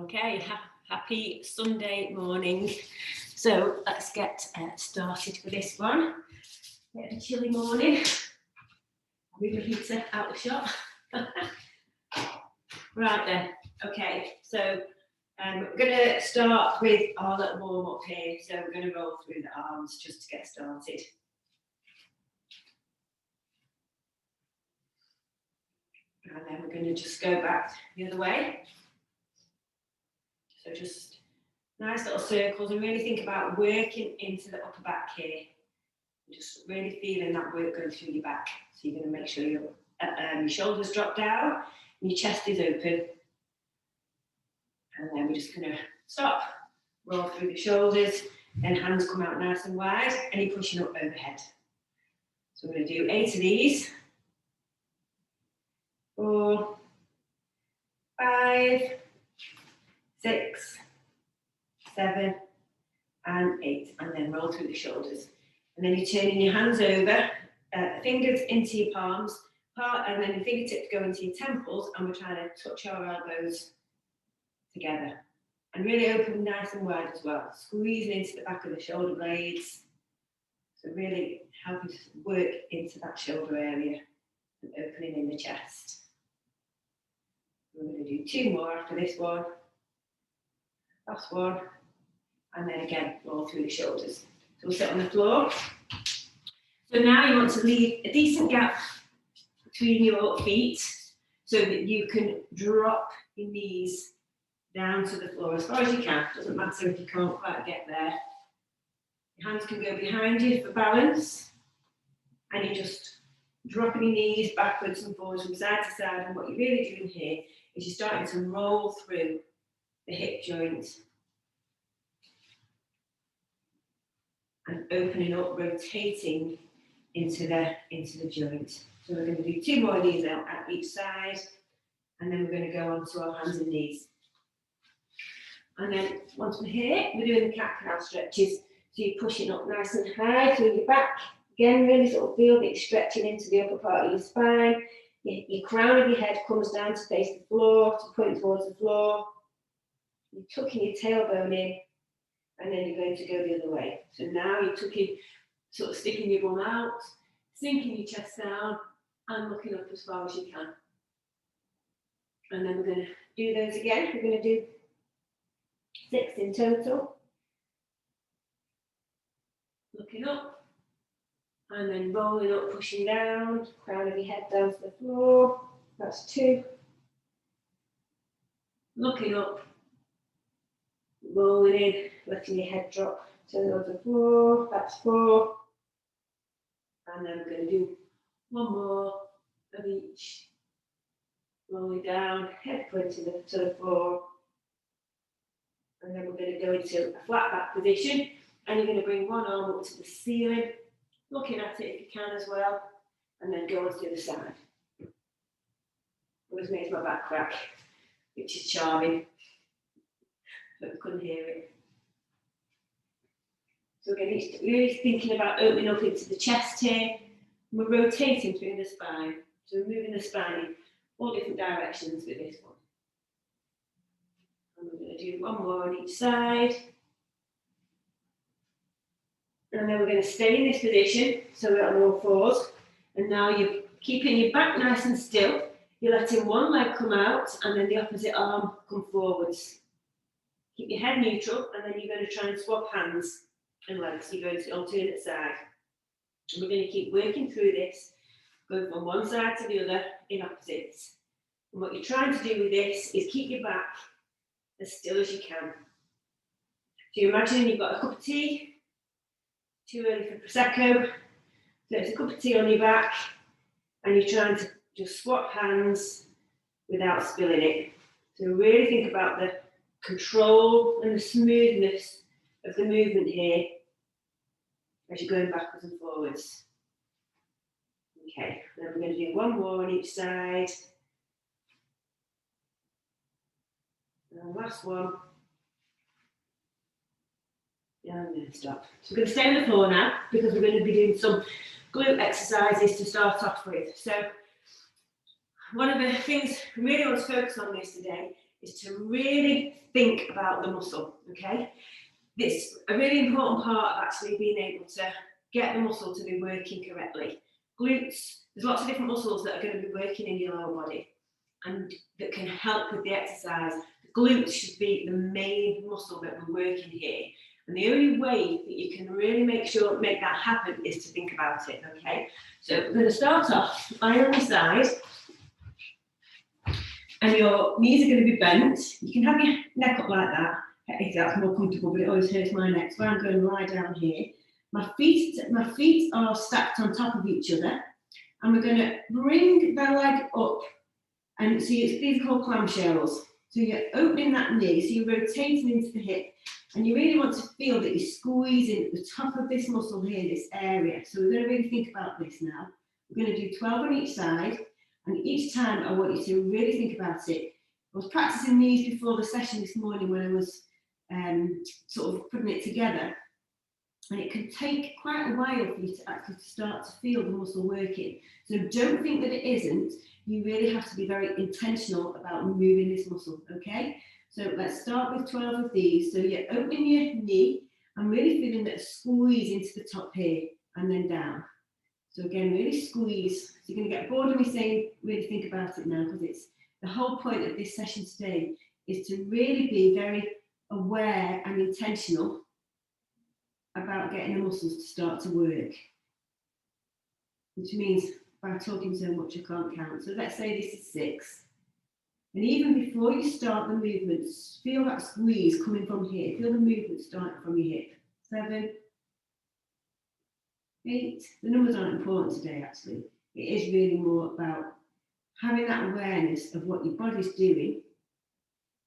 Okay, happy Sunday morning. So let's get started with this one. Bit of a chilly morning. I'll move the heater out the shop. Right then, okay, so we're going to start with our little warm up here. So we're going to roll through the arms just to get started. And then we're going to just go back the other way. So just nice little circles, and really think about working into the upper back here. Just really feeling that work going through your back. So you're going to make sure your shoulders drop down and your chest is open. And then we're just going to stop, roll through the shoulders, then hands come out nice and wide, and you're pushing up overhead. So we're going to do 8 of these. 4, 5, 6, 7, and 8, and then roll through the shoulders. And then you're turning your hands over, fingers into your palms, and then your fingertips go into your temples, and we're trying to touch our elbows together. And really open nice and wide as well, squeezing into the back of the shoulder blades. So really helping to work into that shoulder area and opening in the chest. We're going to do 2 more after this one. Last one. And then again, roll through the shoulders. So we'll sit on the floor. So now you want to leave a decent gap between your feet so that you can drop your knees down to the floor as far as you can. Doesn't matter if you can't quite get there. Your hands can go behind you for balance. And you're just dropping your knees backwards and forwards from side to side. And what you're really doing here is you're starting to roll through the hip joint and opening up, rotating into the joint. So we're going to do 2 more of these out at each side, and then we're going to go on to our hands and knees. And then once we're here, we're doing the cat-cow stretches. So you're pushing up nice and high through your back. Again, really sort of feel that you're stretching into the upper part of your spine. Your crown of your head comes down to face the floor, to point towards the floor. You're tucking your tailbone in, and then you're going to go the other way. So now you're tucking, sort of sticking your bum out, sinking your chest down, and looking up as far as you can. And then we're going to do those again. We're going to do 6 in total. Looking up, and then rolling up, pushing down, crown of your head down to the floor. That's 2. Looking up, rolling in, letting your head drop to the floor. That's 4. And then we're going to do 1 more of each. Rolling down, head pointing to the floor. And then we're going to go into a flat back position. And you're going to bring one arm up to the ceiling, looking at it if you can as well. And then go on to the other side. Always makes my back crack, which is charming. But we couldn't hear it. So again, it's really thinking about opening up into the chest here. And we're rotating through the spine. So we're moving the spine in all different directions with this one. And we're going to do 1 more on each side. And then we're going to stay in this position. So we're on all 4s. And now you're keeping your back nice and still. You're letting one leg come out and then the opposite arm come forwards. Keep your head neutral, and then you're going to try and swap hands and legs. You're going to alternate side. And we're going to keep working through this, going from one side to the other in opposites. And what you're trying to do with this is keep your back as still as you can. So you're imagining you've got a cup of tea, too early for Prosecco. So it's a cup of tea on your back, and you're trying to just swap hands without spilling it. So really think about the control and the smoothness of the movement here as you're going backwards and forwards. Okay, then we're going to do 1 more on each side. And last one. And then stop. So we're going to stay on the floor now because we're going to be doing some glute exercises to start off with. So one of the things we really want to focus on this today is to really think about the muscle, okay? It's a really important part of actually being able to get the muscle to be working correctly. Glutes, there's lots of different muscles that are going to be working in your lower body and that can help with the exercise. The glutes should be the main muscle that we're working here. And the only way that you can really make that happen is to think about it, okay? So we're going to start off lying on your side, and your knees are going to be bent. You can have your neck up like that, if that's more comfortable, but it always hurts my neck, so I'm going to lie down here. My feet are stacked on top of each other, and we're going to bring the leg up, and see, these are called clamshells. So you're opening that knee, so you're rotating into the hip, and you really want to feel that you're squeezing the top of this muscle here, this area. So we're going to really think about this now. We're going to do 12 on each side, and each time I want you to really think about it. I was practicing these before the session this morning when I was sort of putting it together, and it can take quite a while for you to actually start to feel the muscle working. So don't think that it isn't. You really have to be very intentional about moving this muscle, okay? So let's start with 12 of these. So you're opening your knee and really feeling that squeeze into the top here and then down. So again, really squeeze. So you're going to get bored of me saying really think about it now, because it's the whole point of this session today is to really be very aware and intentional about getting the muscles to start to work, which means by talking so much I can't count. So let's say this is 6. And even before you start the movements, feel that squeeze coming from here. Feel the movement starting from your hip. 7, 8. The numbers aren't important today, actually. It is really more about having that awareness of what your body's doing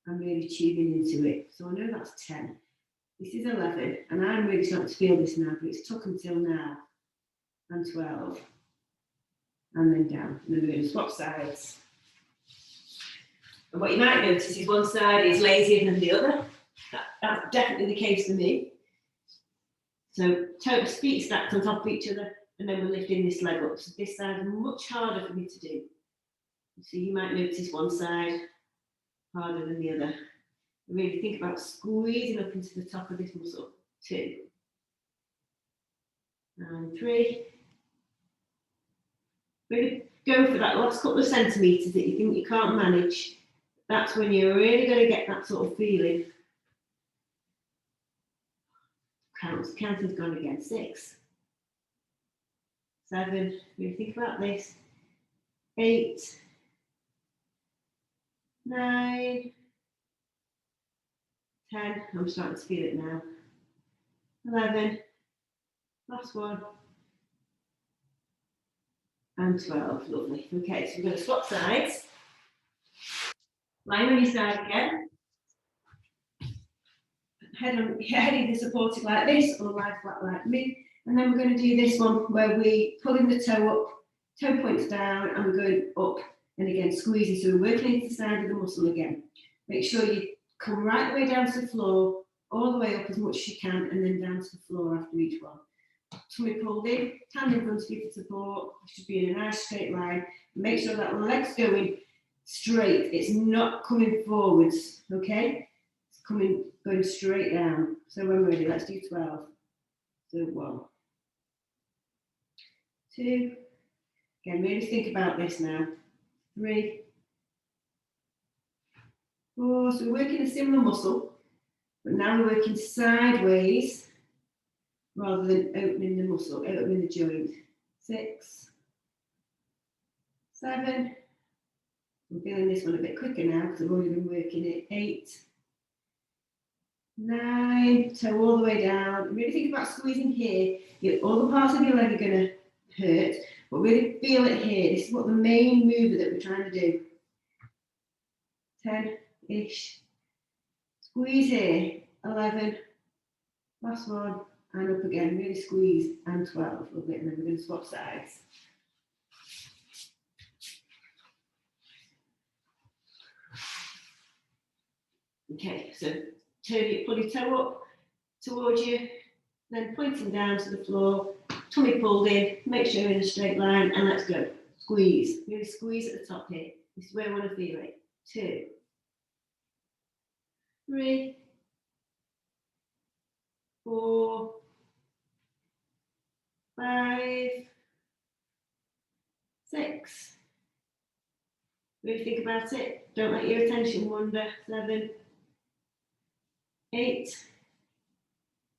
and really tuning into it. So I know that's 10. This is 11, and I'm really starting to feel this now, but it's took until now. And 12. And then down. And then we're going to swap sides. And what you might notice is one side is lazier than the other. That's definitely the case for me. So toes, feet stacked on top of each other, and then we're lifting this leg up. So this side is much harder for me to do. So you might notice one side harder than the other. Really think about squeezing up into the top of this muscle. 2. And 3. Really go for that last couple of centimetres that you think you can't manage. That's when you're really going to get that sort of feeling. Counting's gone again. 6. 7. Really think about this. 8. 9. 10. I'm starting to feel it now. 11. Last one. And 12. Lovely. Okay, so we're going to swap sides. Lying on your side again. Head either supported like this or lie flat like me. And then we're going to do this one where we pulling the toe up, toe points down, and we're going up and again squeezing. So we're working into the side of the muscle again. Make sure you come right the way down to the floor, all the way up as much as you can, and then down to the floor after each one. Tummy pulled in, hand in front of you for support. You should be in a nice straight line. Make sure that leg's going straight. It's not coming forwards, okay? It's going straight down. So when we're ready, let's do 12. So 1, 2. Again, really think about this now. 3, 4. So we're working a similar muscle, but now we're working sideways rather than opening the muscle, opening the joint. 6, 7. I'm feeling this one a bit quicker now because I've already been working it. 8, 9, toe all the way down. Really think about squeezing here. All the parts of your leg are going to hurt, but really feel it here. This is what the main mover that we're trying to do. 10-ish. Squeeze here. 11. Last one. And up again. Really squeeze. And 12. Lovely. And then we're going to swap sides. Okay, so pull your toe up towards you, then pointing down to the floor, tummy pulled in, make sure you're in a straight line, and let's go. Squeeze. Really squeeze at the top here. This is where I want to feel it. 2, 3, 4, 5, 6. Really think about it. Don't let your attention wander. 7, 8.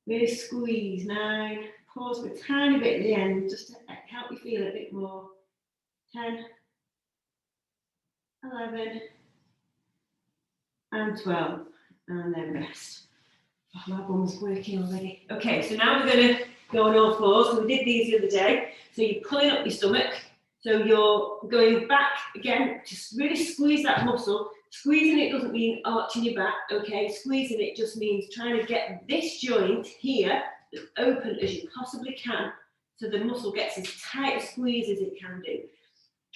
Really squeeze. 9. Pause for a tiny bit at the end, just to help you feel a bit more. 10, 11, and 12. And then rest. Oh, my bum's working already. Okay, so now we're going to go on all fours. So we did these the other day. So you're pulling up your stomach. So you're going back again, just really squeeze that muscle. Squeezing it doesn't mean arching your back, okay? Squeezing it just means trying to get this joint here as open as you possibly can, so the muscle gets as tight a squeeze as it can do.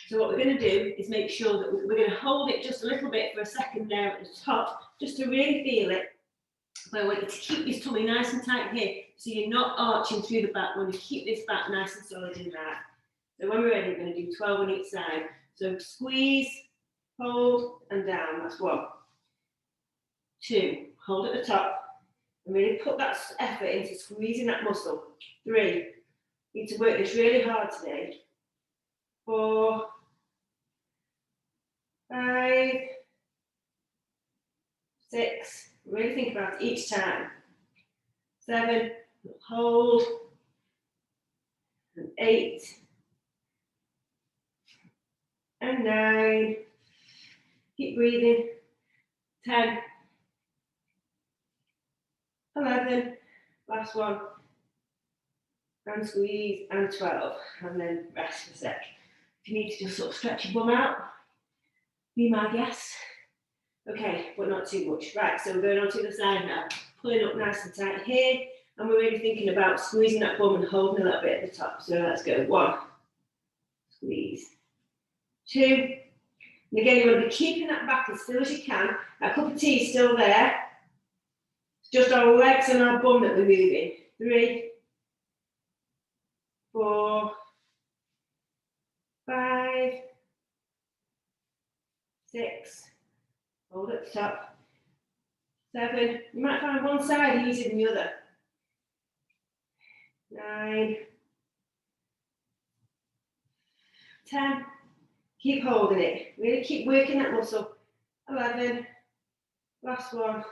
So what we're going to do is make sure that we're going to hold it just a little bit for a second there at the top, just to really feel it. But I want you to keep this tummy nice and tight here, so you're not arching through the back. We want to keep this back nice and solid in hard. So when we're ready, we're going to do 12 on each side. So squeeze, hold, and down. That's 1. 2, hold at the top, and really put that effort into squeezing that muscle. 3, you need to work this really hard today. 4, 5, 6, really think about it each time. 7, hold, and 8, and 9, keep breathing. 10, 11, last one, and squeeze, and 12, and then rest for a sec. If you need to just sort of stretch your bum out, be my guest. Okay, but not too much. Right, so we're going on to the side now, pulling up nice and tight here, and we're really thinking about squeezing that bum and holding a little bit at the top. So let's go. 1, squeeze. 2, and again, you want to be keeping that back as still as you can. That cup of tea is still there. It's just our legs and our bum that we're moving. 3, 4, 5, 6, hold at the top. 7, you might find one side easier than the other. 9, 10, keep holding it, really keep working that muscle. 11, last one,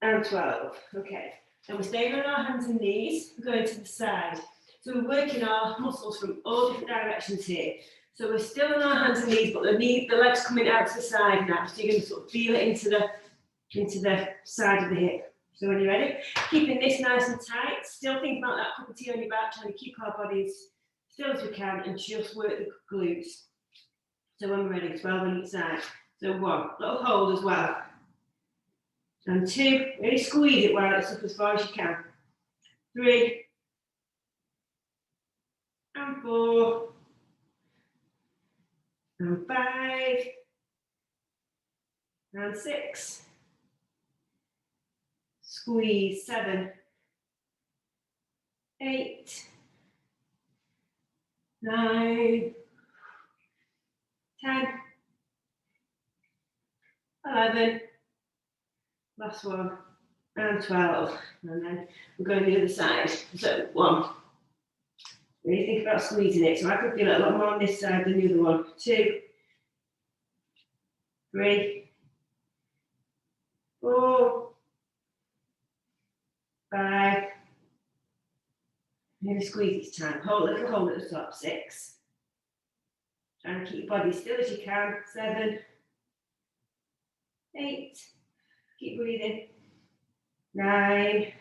and 12. Okay, and we're staying on our hands and knees, we're going to the side. So we're working our muscles from all different directions here. So we're still on our hands and knees, but the legs coming out to the side now. So you're going to sort of feel it into the side of the hip. So when you're ready, keeping this nice and tight, still think about that cup of tea on your back, trying to keep our bodies still as we can and just work the glutes. So when we're ready, 12 on each side. So 1, little hold as well. And 2, really squeeze it while it's up as far as you can. 3, and 4, and 5, and 6, squeeze. 7, 8, 9, 10, 11, last one, and 12, and then we're going to the other side. So 1, really think about squeezing it. So I could feel it a lot more on this side than the other one. 2, 3, 4, 5, really squeeze each time. Hold, little hold at the top. 6, trying to keep your body still as you can. 7, 8, keep breathing. 9,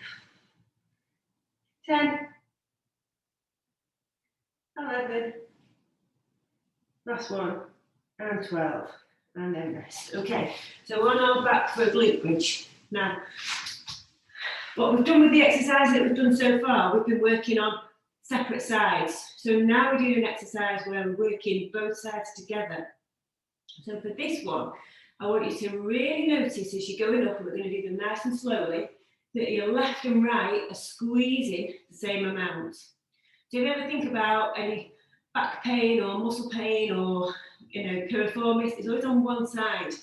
10, 11, last one, and 12, and then rest. Okay, so we're on our back for a glute bridge. Now, what we've done with the exercise that we've done so far, we've been working on separate sides. So now we're doing an exercise where we're working both sides together. So for this one, I want you to really notice as you're going up, and we're going to do them nice and slowly, that your left and right are squeezing the same amount. Do you ever think about any back pain or muscle pain or piriformis? It's always on one side.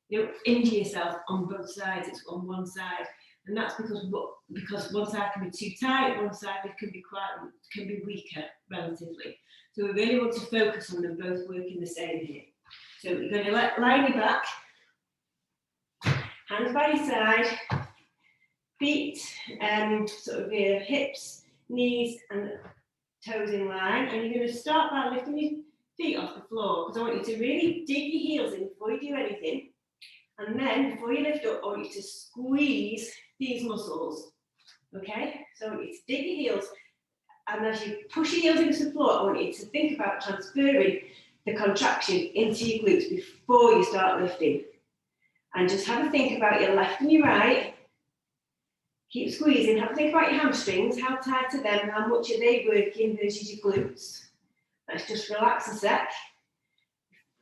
You don't injure yourself on both sides, it's on one side. And that's because one side can be too tight, one side can be weaker relatively. So we really want to focus on them both working the same here. So you're going to lie your back, hands by your side, feet, sort of your hips, knees and toes in line. And you're going to start by lifting your feet off the floor, because I want you to really dig your heels in before you do anything. And then before you lift up, I want you to squeeze these muscles. Okay? So I want you to dig your heels. And as you push your heels into the floor, I want you to think about transferring the contraction into your glutes before you start lifting. And just have a think about your left and your right. Keep squeezing. Have a think about your hamstrings. How tight are them? How much are they working versus your glutes? Let's just relax a sec.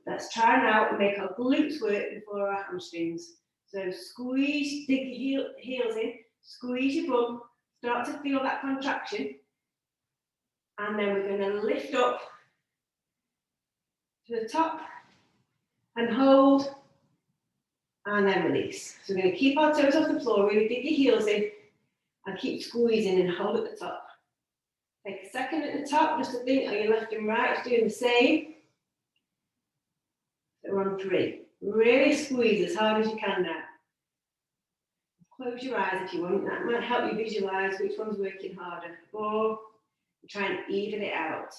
Let's try now and make our glutes work before our hamstrings. So squeeze, dig your heels in, squeeze your bum, start to feel that contraction. And then we're going to lift up to the top and hold, and then release. So we're going to keep our toes off the floor, really dig your heels in, and keep squeezing and hold at the top. Take a second at the top just to think, are your left and right doing the same? So we're on 3. Really squeeze as hard as you can now. Close your eyes if you want, that might help you visualise which one's working harder. 4, try and even it out.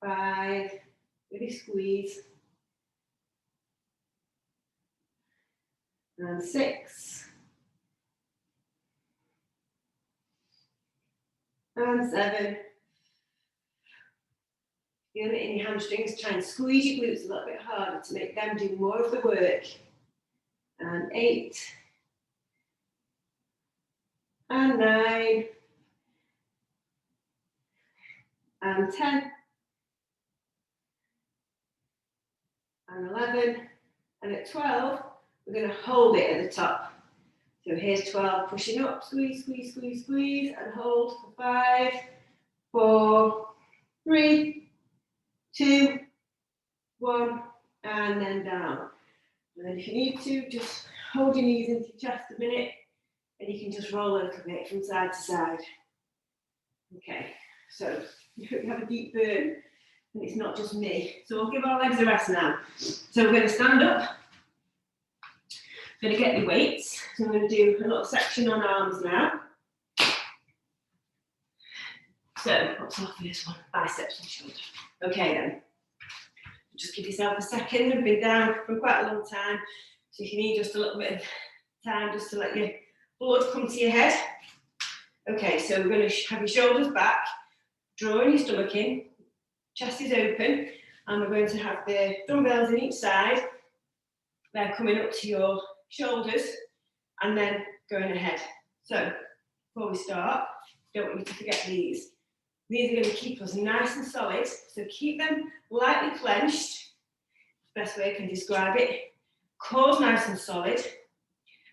5, really squeeze. And 6. And 7. Feel it in your hamstrings, try and squeeze your glutes a little bit harder to make them do more of the work. And 8. And 9. And 10. And 11. And at 12, we're going to hold it at the top. So here's 12, pushing up, squeeze, squeeze, squeeze, squeeze, and hold for 5, 4, 3, 2, 1, and then down. And then if you need to, just hold your knees into your chest a minute, and you can just roll a little bit from side to side. Okay, so you hope you have a deep burn, and it's not just me. So we'll give our legs a rest now. So we're going to stand up. Going to get your weights. So I'm going to do a little section on arms now. So what's our first one? Biceps and shoulders. Okay then. Just give yourself a second. I've been down for quite a long time. So if you need just a little bit of time just to let your blood come to your head. Okay, so we're going to have your shoulders back, drawing your stomach in, chest is open, and we're going to have the dumbbells in each side. They're coming up to your shoulders and then going ahead. So before we start, don't want you to forget these. These are going to keep us nice and solid, so keep them lightly clenched. Best way I can describe it. Core's nice and solid.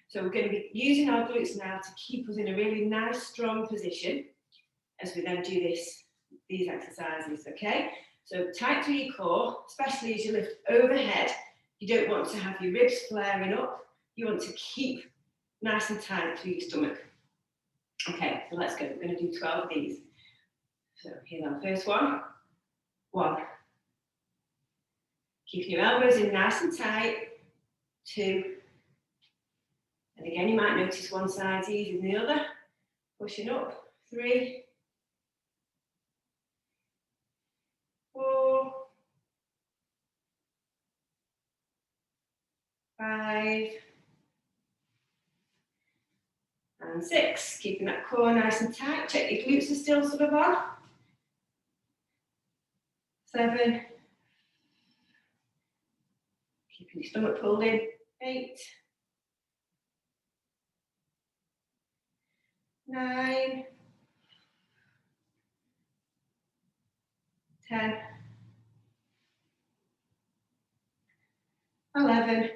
So we're going to be using our glutes now to keep us in a really nice, strong position as we then do these exercises, okay? So tight through your core, especially as you lift overhead. You don't want to have your ribs flaring up. You want to keep nice and tight through your stomach. Okay, so let's go. We're going to do 12 of these. So here's our first one. 1. Keeping your elbows in nice and tight. 2. And again, you might notice one side's easier than the other. Pushing up. 3. 4. 5. And 6. Keeping that core nice and tight. Check your glutes are still sort of on. 7. Keeping your stomach pulled in. 8. 9. 10. 11.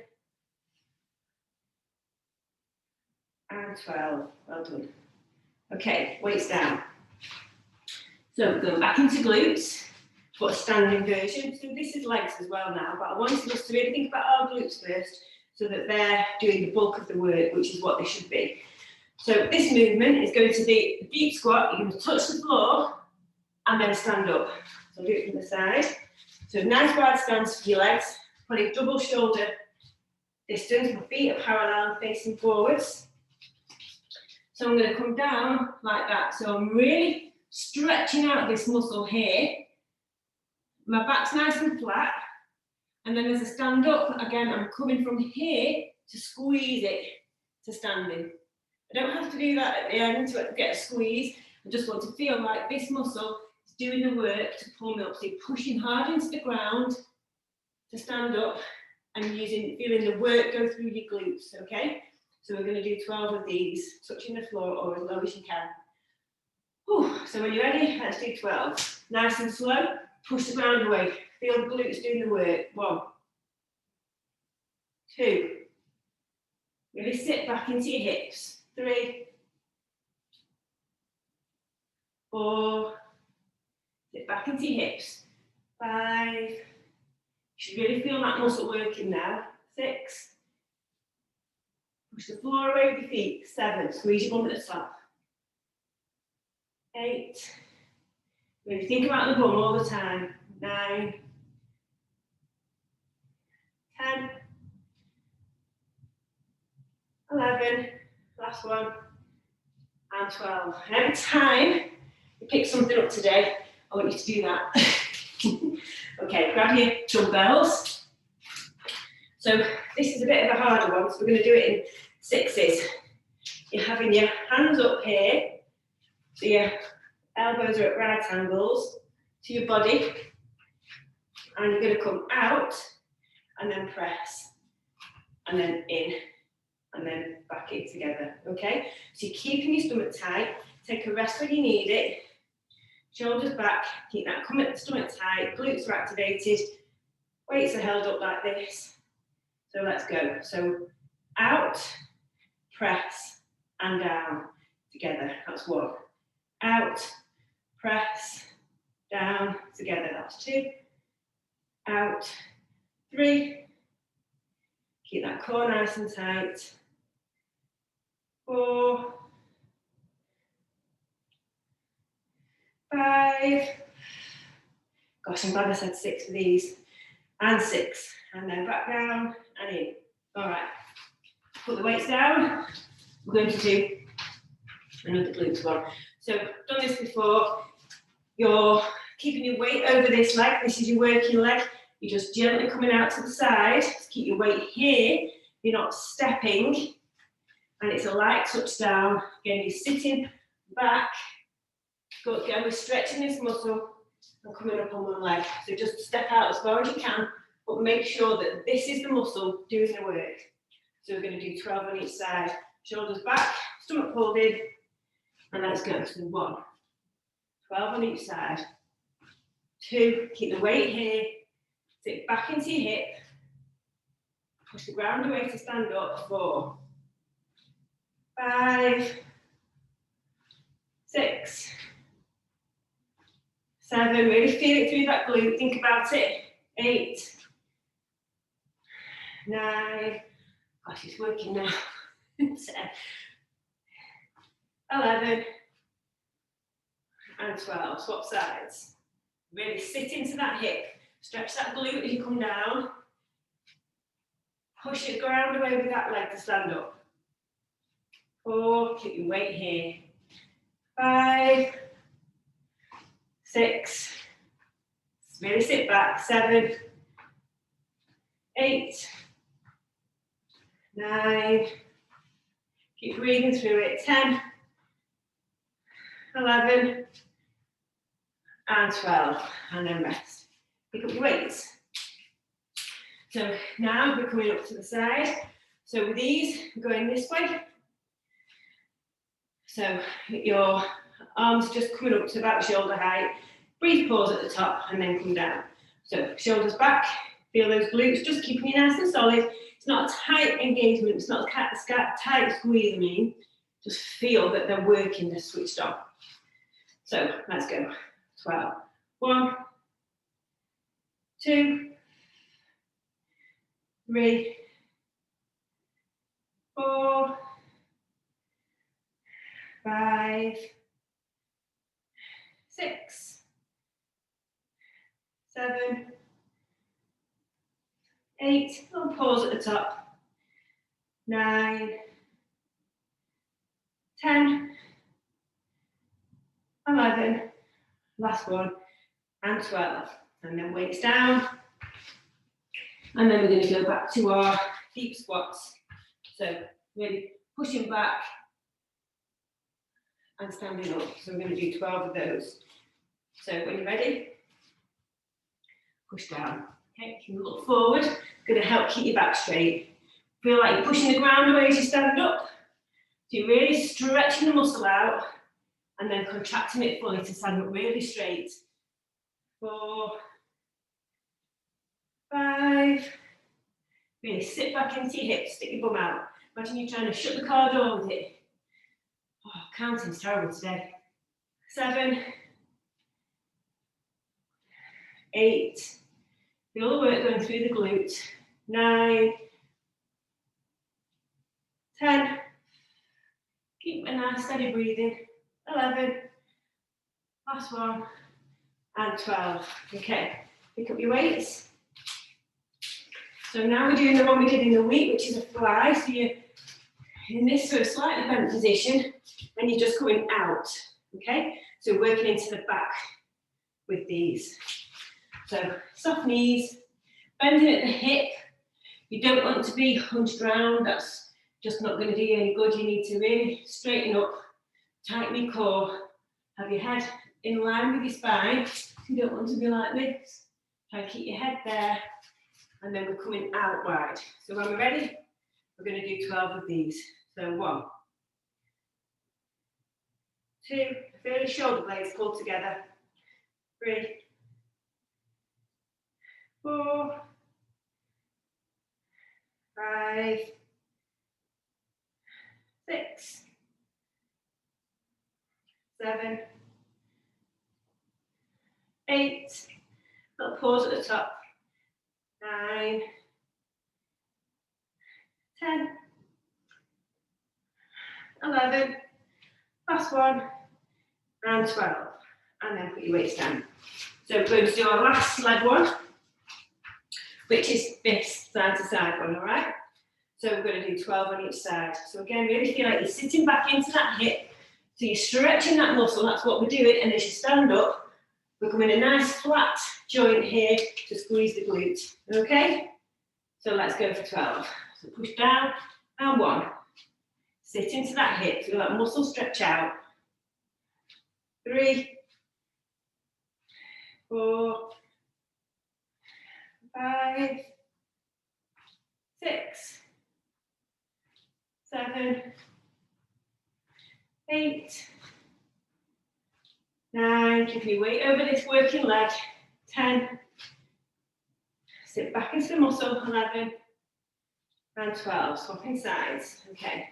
And 12. Well done. Okay, weights down. So we're going back into glutes. but a standing version. So this is legs as well now, but I wanted us to really think about our glutes first so that they're doing the bulk of the work, which is what they should be. So this movement is going to be a deep squat. You're going to touch the floor and then stand up. So I'll do it from the side. So nice wide stance for your legs, putting double shoulder distance. My feet are parallel and facing forwards. So I'm going to come down like that. So I'm really stretching out this muscle here. My back's nice and flat. And then as I stand up, again, I'm coming from here to squeeze it to standing. I don't have to do that at the end to get a squeeze. I just want to feel like this muscle is doing the work to pull me up. So you're pushing hard into the ground to stand up and feeling the work go through your glutes, okay? So we're going to do 12 of these, touching the floor or as low as you can. Whew. So when you're ready, let's do 12. Nice and slow, push the ground away. Feel the glutes doing the work. 1, 2. Really sit back into your hips. 3, 4. Sit back into your hips. 5. You should really feel that muscle working now. 6. Push the floor away with your feet. 7. Squeeze your bum at the top. 8. Really think about the bum all the time. 9. 10. 11. Last one. And 12. And every time you pick something up today, I want you to do that. Okay, grab your dumbbells. So this is a bit of a harder one, so we're going to do it in 6s. You're having your hands up here, so your elbows are at right angles to your body, and you're going to come out and then press, and then in, and then back in together, okay? So you're keeping your stomach tight, take a rest when you need it, shoulders back, keep that stomach tight, glutes are activated, weights are held up like this. So let's go. So out, press, and down together. That's 1. Out, press, down together. That's 2. Out, 3. Keep that core nice and tight. 4, 5. Gosh, I'm glad I said 6 for these. And 6. And then back down and in. All right. Put the weights down. We're going to do another glutes one. So done this before. You're keeping your weight over this leg. This is your working leg. You're just gently coming out to the side. Just keep your weight here. You're not stepping. And it's a light touch down. Again, you're sitting back. Go again, we're stretching this muscle and coming up on one leg. So just step out as far as you can, but make sure that this is the muscle doing the work. So we're going to do 12 on each side. Shoulders back, stomach pulled in, and let's go. So 1, 12 on each side. 2, keep the weight here, sit back into your hip, push the ground away to stand up. 4, 5, 6, 7, really feel it through that glute, think about it. 8, 9, gosh, it's working now. 10, 11, and 12. Swap sides. Really sit into that hip. Stretch that glute as you come down. Push your ground away with that leg to stand up. 4, keep your weight here. 5, 6, really sit back. 7, 8, 9, keep breathing through it. 10, 11, and 12, and then rest. Pick up your weights. So now we're coming up to the side. So with these, we're going this way. So your arms just coming up to about shoulder height. Brief pause at the top and then come down. So shoulders back, feel those glutes, just keeping you nice and solid. It's not a tight engagement, it's not a tight squeeze, I mean. Just feel that they're working, they're switched on. So let's go. 12. 1, 2, 3, 4, 5, 6, 7, 8, little pause at the top, 9, 10, 11, last one, and 12. And then weights down. And then we're going to go back to our deep squats. So really pushing back and standing up. So we're going to do 12 of those. So when you're ready, push down. Okay, you can look forward. Going to help keep your back straight. Feel like you're pushing the ground away as you stand up. So you're really stretching the muscle out and then contracting it fully to stand up really straight. 4, 5. Really sit back into your hips, stick your bum out. Imagine you're trying to shut the car door with it. Oh, counting's terrible today. 7, 8. Feel the work going through the glute. 9, 10. Keep a nice steady breathing. 11. Last one. And 12. Okay, pick up your weights. So now we're doing the one we did in the week, which is a fly. So you're in this sort of slightly bent position, and you're just coming out. Okay, so working into the back with these. So soft knees, bending at the hip. You don't want to be hunched round. That's just not going to do you any good. You need to really straighten up, tighten your core, have your head in line with your spine. You don't want to be like this. Try and keep your head there. And then we're coming out wide. So when we're ready, we're going to do 12 of these. So 1, 2, feel the shoulder blades pull together. 3, 4, 5, 6, 7, 8. Little pause at the top. 9, 10, 11, last one, and 12. And then put your weights down. So we're going to do our last leg one, which is this side to side one, all right? So we're going to do 12 on each side. So again, really feel like you're sitting back into that hip. So you're stretching that muscle, that's what we're doing. And as you stand up, we're coming a nice flat joint here to squeeze the glute, okay? So let's go for 12. So push down, and 1. Sit into that hip, feel that muscle stretch out. 3, 4, 5, 6, 7, 8, 9. Keep your weight over this working leg. 10. Sit back into the muscle. 11 and 12. Swapping sides. Okay.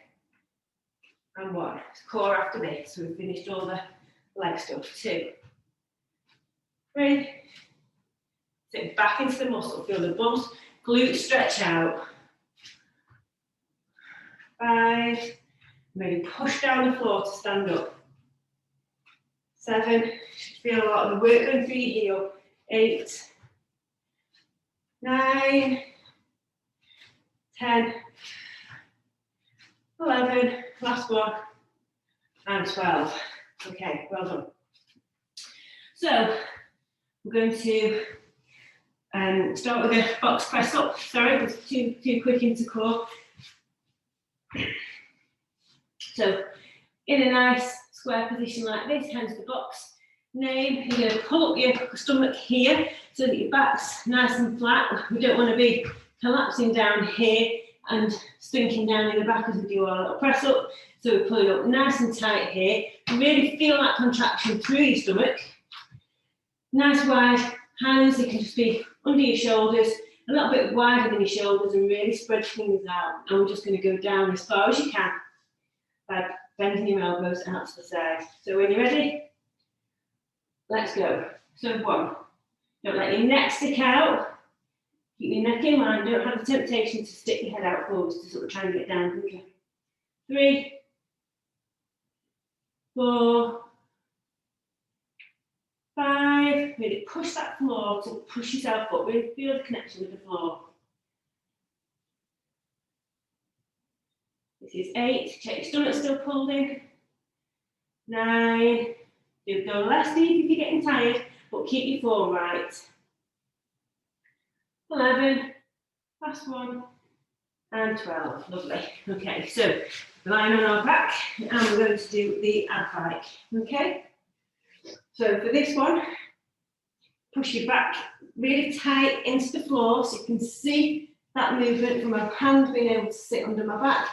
And 1. Core after this. So we've finished all the leg stuff. 2, 3. Sit back into the muscle. Feel the bums, glutes stretch out. 5. Maybe push down the floor to stand up. 7. Feel a lot of the work going through your heel. 8, 9, 10, 11, last one, and 12. Okay, well done. So we're going to start with a box press up. Sorry, it was too quick into core. So in a nice square position like this, hands to the box. Name, you're going to pull up your stomach here so that your back's nice and flat. We don't want to be collapsing down here and sinking down in the back as we do our little press up. So we pull it up nice and tight here. Really feel that contraction through your stomach. Nice wide hands, they can just be under your shoulders, a little bit wider than your shoulders, and really spread fingers out. And we're just going to go down as far as you can by bending your elbows out to the side. So when you're ready, let's go. So 1, Don't let your neck stick out. Keep your neck in line. Don't have the temptation to stick your head out forwards to sort of try and get down quicker. 3, 4, 5. Really push that floor to push yourself up. Really feel the connection with the floor. This is 8. Check your stomach still pulled in. 9. Do go less deep if you're getting tired, but keep your form right. 11. Last one. And 12. Lovely. Okay, so lying on our back, and we're going to do the ab bike. Okay? So for this one, push your back really tight into the floor so you can see that movement from my hand being able to sit under my back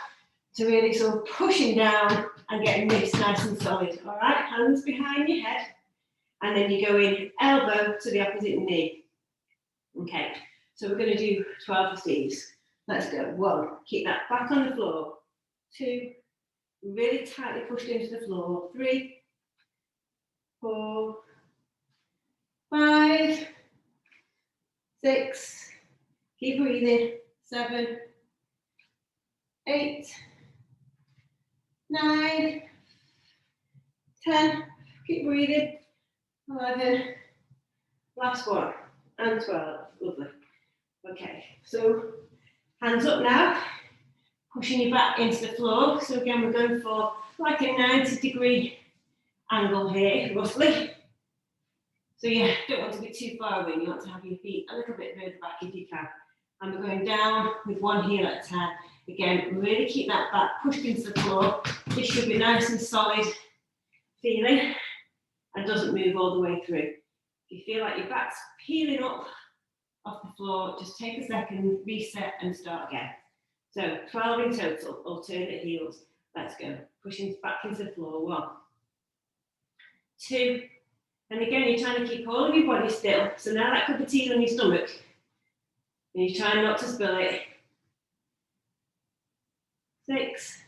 to really sort of pushing down and getting this nice and solid. All right, hands behind your head, and then you go in elbow to the opposite knee. Okay, so we're going to do 12 of these. Let's go. 1, keep that back on the floor. 2, really tightly pushed into the floor. 3, 4, 5, 6, keep breathing. 7, 8, 9, 10, keep breathing. 11, last one, and 12. Lovely. Okay, so hands up now, pushing your back into the floor. So again, we're going for like a 90-degree angle here, roughly. So yeah, don't want to be too far away. You want to have your feet a little bit further back if you can. And we're going down with one heel at a time. Again, really keep that back pushed into the floor. This should be nice and solid feeling and doesn't move all the way through. If you feel like your back's peeling up off the floor, just take a second, reset and start again. So 12 in total, alternate heels. Let's go. Pushing back into the floor. 1, 2, and again, you're trying to keep all of your body still. So now that cup of tea on your stomach, and you're trying not to spill it. 6,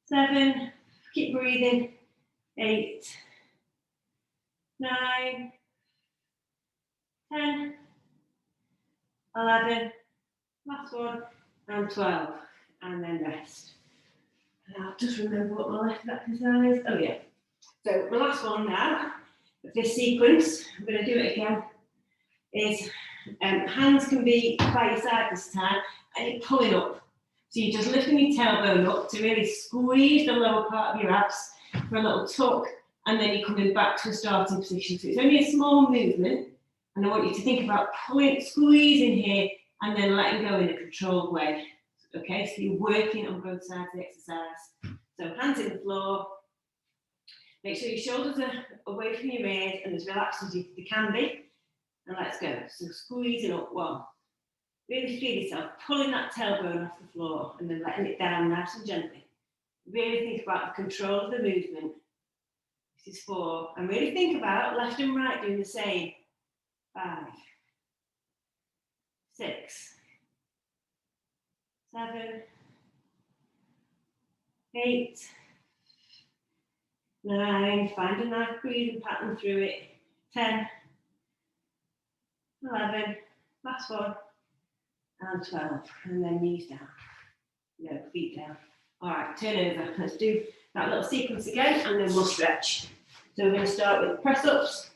7, keep breathing. 8, 9, 10, 11, last one, and 12, and then rest. And I'll just remember what my left exercise is. Oh yeah. So my last one now of this sequence, I'm going to do it again, is hands can be by your side this time, and you're pulling up. So you're just lifting your tailbone up to really squeeze the lower part of your abs for a little tuck, and then you're coming back to a starting position. So it's only a small movement, and I want you to think about pulling, squeezing here, and then letting go in a controlled way. Okay, so you're working on both sides of the exercise. So hands in the floor. Make sure your shoulders are away from your ears and as relaxed as they can be. And let's go. So squeezing up. 1. Really feel yourself pulling that tailbone off the floor and then letting it down nice and gently. Really think about the control of the movement. This is 4. And really think about left and right doing the same. 5, 6, 7, 8, 9, find a nice breathing pattern through it. 10, 11, last one, and 12, and then knees down. No, feet down. All right, turn over. Let's do that little sequence again, and then we'll stretch. So we're going to start with press-ups.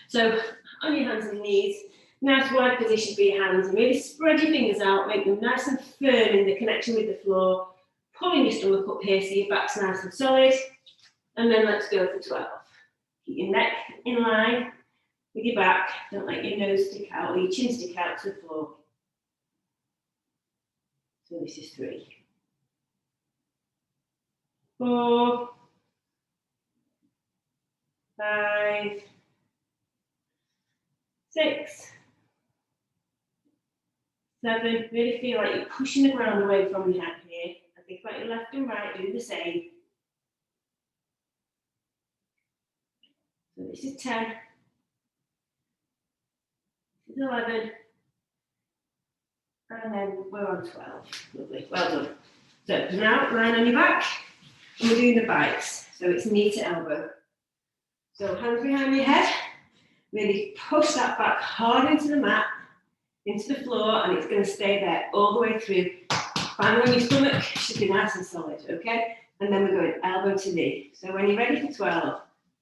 So on your hands and knees, nice wide position for your hands, and really spread your fingers out, make them nice and firm in the connection with the floor, pulling your stomach up here so your back's nice and solid. And then let's go for 12. Keep your neck in line with your back. Don't let your nose stick out or your chin stick out to the floor. So this is 3. 4, 5, 6, 7. Really feel like you're pushing the ground away from your head here. And think about your left and right, do the same. So this is 10. This is 11. And then we're on 12. Lovely. Well done. So now lying on your back, and we're doing the bikes. So it's knee to elbow. So hands behind your head, Really push that back hard into the mat, into the floor, and it's going to stay there all the way through. Find when your stomach should be nice and solid, okay? And then we're going elbow to knee. So when you're ready for 12,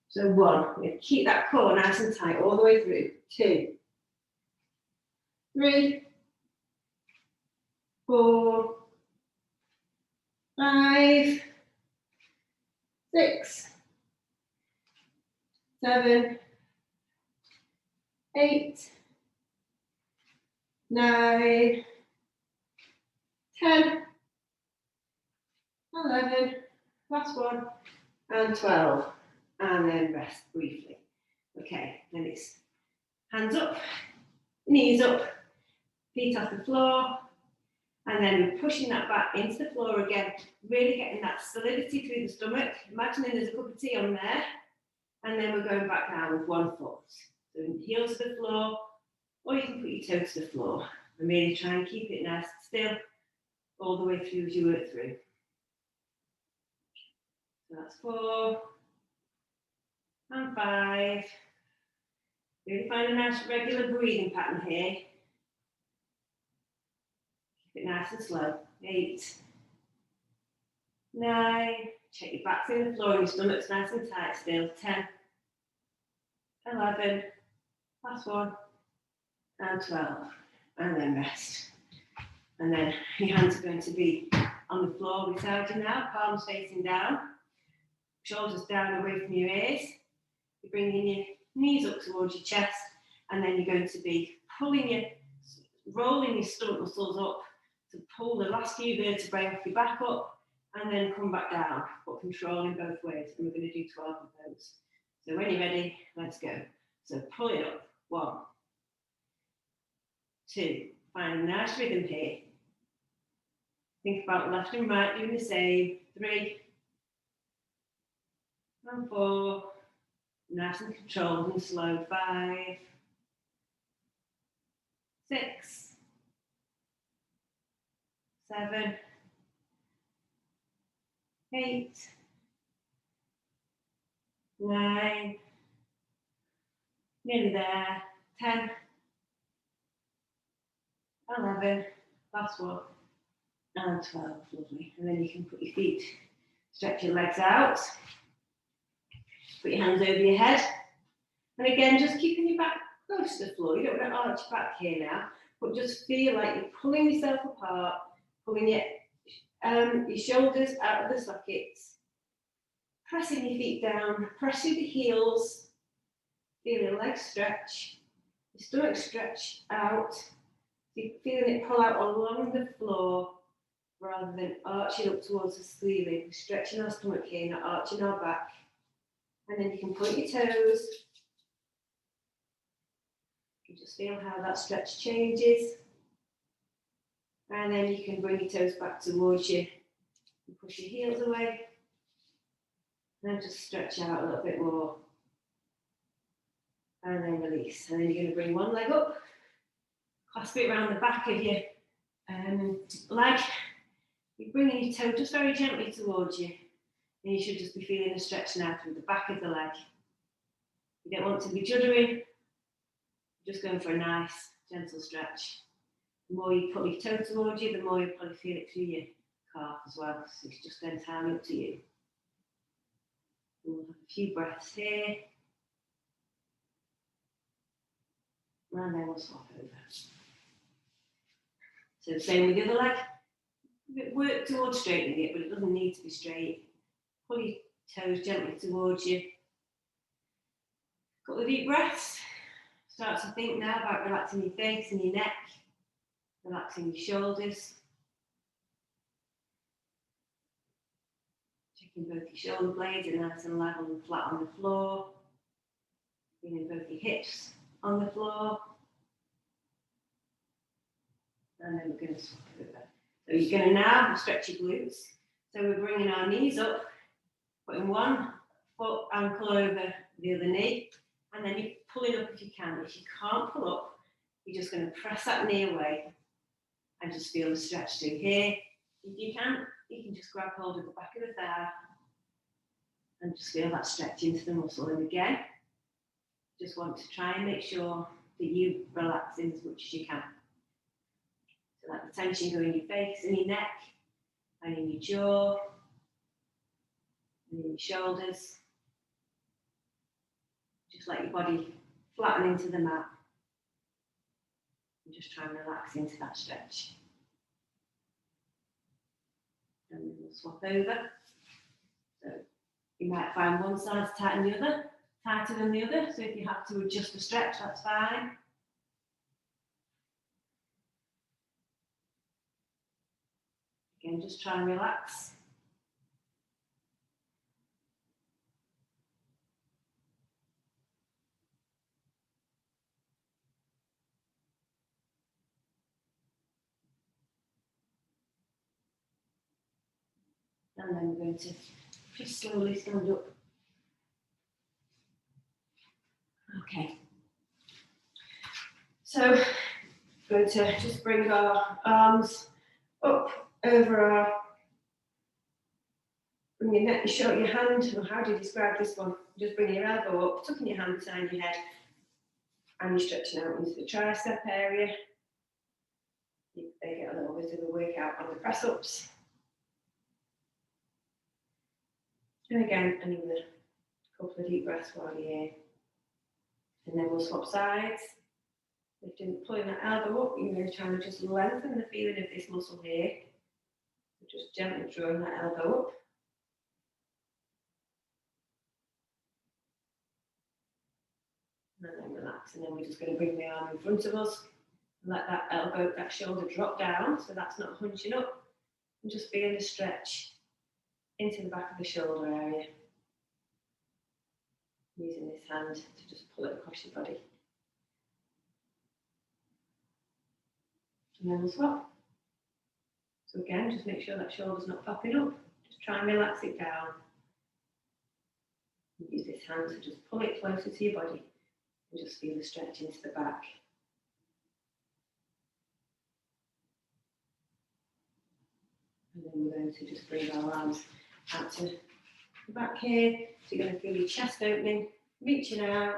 so 1, we're going to keep that core nice and tight all the way through. 2, 3, 4, 5, 6, 7, 8, 9, 10, 11, last one, and 12. And then rest briefly. Okay, then it's hands up, knees up, feet off the floor, and then we're pushing that back into the floor again, really getting that solidity through the stomach. Imagining there's a cup of tea on there, and then we're going back down with 1 foot. So heels to the floor, or you can put your toes to the floor, and really try and keep it nice and still all the way through as you work through. So that's 4, and 5. Really find a nice regular breathing pattern here. Keep it nice and slow. 8, 9. Check your back's in the floor and your stomach's nice and tight still. 10, 11, last one, and 12. And then rest. And then your hands are going to be on the floor beside you now, palms facing down, shoulders down away from your ears. You're bringing your knees up towards your chest, and then you're going to be rolling your stomach muscles up to pull the last few vertebrae off your back up, and then come back down, but controlling both ways. And we're going to do 12 of those. So when you're ready, let's go. So pull it up. 1, 2. Find a nice rhythm here. Think about left and right doing the same. 3, and 4. Nice and controlled and slow. 5, 6, 7, 8, 9, nearly there. 10, 11, last one, and 12. Lovely. And then you can put your feet, stretch your legs out. Put your hands over your head. And again, just keeping your back close to the floor. You don't want to arch your back here now, but just feel like you're pulling yourself apart, pulling your shoulders out of the sockets, pressing your feet down, press through the heels, feel your legs stretch, your stomach stretch out. You're feeling it pull out along the floor rather than arching up towards the ceiling. We're stretching our stomach here, not arching our back. And then you can point your toes. You just feel how that stretch changes. And then you can bring your toes back towards you and push your heels away. And just stretch out a little bit more. And then release. And then you're going to bring one leg up. Clasp it around the back of your leg. You're bringing your toe just very gently towards you. And you should just be feeling a stretch now through the back of the leg. You don't want to be juddering. You're just going for a nice, gentle stretch. The more you pull your toe towards you, the more you'll probably feel it through your calf as well. So it's just entirely up to you. We'll have a few breaths here. And then we'll swap over. So same with the other leg. Work towards straightening it, but it doesn't need to be straight. Pull your toes gently towards you. Got the deep breaths. Start to think now about relaxing your face and your neck, relaxing your shoulders. Checking both your shoulder blades are nice and level and flat on the floor. Bringing both your hips on the floor. And then we're going to swap over. So you're going to now stretch your glutes. So we're bringing our knees up, putting one foot ankle over the other knee, and then you're pulling up if you can. If you can't pull up, you're just going to press that knee away and just feel the stretch through here. If you can just grab hold of the back of the thigh and just feel that stretch into the muscle. And again, just want to try and make sure that you relax in as much as you can. So let the tension go in your face and your neck, and in your jaw, and in your shoulders. Just let your body flatten into the mat. And just try and relax into that stretch. And then we'll swap over. So you might find one side's tighter than the other, tighter than the other. So if you have to adjust the stretch, that's fine. Again, just try and relax. And then we're going to just slowly stand up. Okay. So we're going to just bring our arms up over our, bring your neck, your hand, or how do you describe this one? Just bring your elbow up, tucking your hand behind your head, and you're stretching out into the tricep area. They get a little bit of a workout on the press ups. And again, another couple of deep breaths while you're here. And then we'll swap sides. Pulling that elbow up, you're going to try and just lengthen the feeling of this muscle here. So just gently drawing that elbow up. And then relax. And then we're just going to bring the arm in front of us. And let that elbow, that shoulder drop down. So that's not hunching up. And just feeling the stretch into the back of the shoulder area. Using this hand to just pull it across your body. And then we'll swap. So again, just make sure that shoulder's not popping up. Just try and relax it down. Use this hand to just pull it closer to your body and just feel the stretch into the back. And then we're going to just bring our arms out to the back here. So you're going to feel your chest opening, reaching out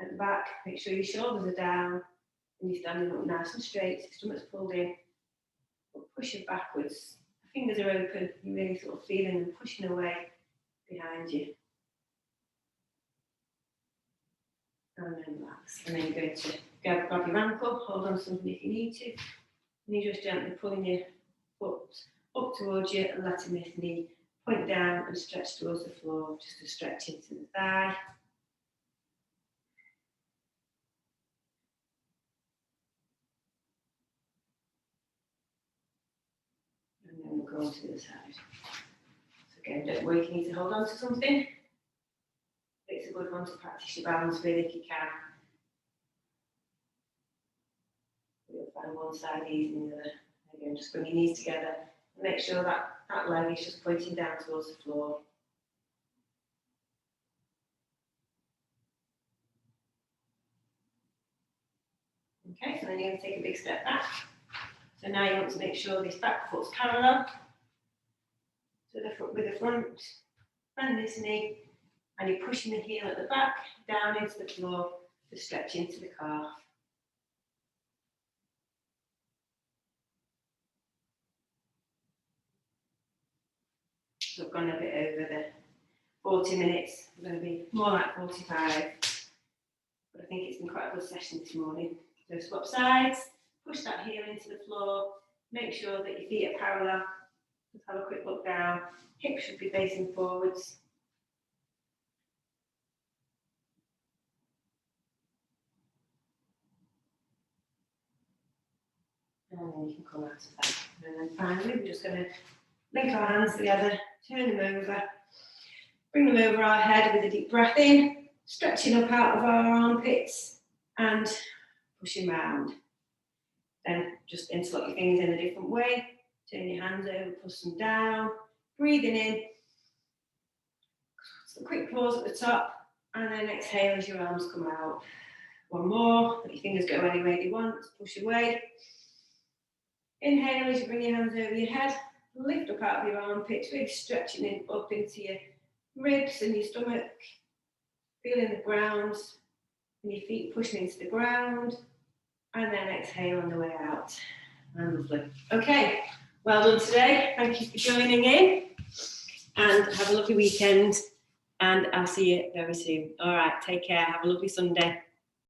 at the back. Make sure your shoulders are down and you're standing up nice and straight. Stomach's pulled in. But push it backwards. The fingers are open. You're really sort of feeling them pushing away behind you. And then relax. And then you're going to grab your ankle, hold on to something if you need to. And you're just gently pulling your foot up towards you and letting this knee point down and stretch towards the floor, just to stretch into the thigh. And then we'll go on to the other side. So again, don't worry if you need to hold on to something. It's a good one to practice your balance with if you can. You'll find one side easy and the other. Again, just bring your knees together and make sure that that leg is just pointing down towards the floor. Okay, so then you're going to take a big step back. So now you want to make sure this back foot's parallel to the foot with the front. Bend this knee, and you're pushing the heel at the back down into the floor to stretch into the calf. So I've gone a bit over the 40 minutes. I'm going to be more like 45. But I think it's been quite a good session this morning. So swap sides, push that heel into the floor, make sure that your feet are parallel. Just have a quick look down. Hips should be facing forwards. And then you can come out of that. And then finally, we're just going to link our hands together, turn them over, bring them over our head with a deep breath in, stretching up out of our armpits and pushing round. Then just interlock your fingers in a different way, turn your hands over, push them down, breathing in. So a quick pause at the top, and then exhale as your arms come out. One more, let your fingers go any way they want, push away. Inhale as you bring your hands over your head, lift up out of your armpits, really stretching in up into your ribs and your stomach, feeling the ground And your feet pushing into the ground. And then exhale on the way out. And lovely. Okay, well done today. Thank you for joining in. And have a lovely weekend. And I'll see you very soon. All right, take care. Have a lovely Sunday.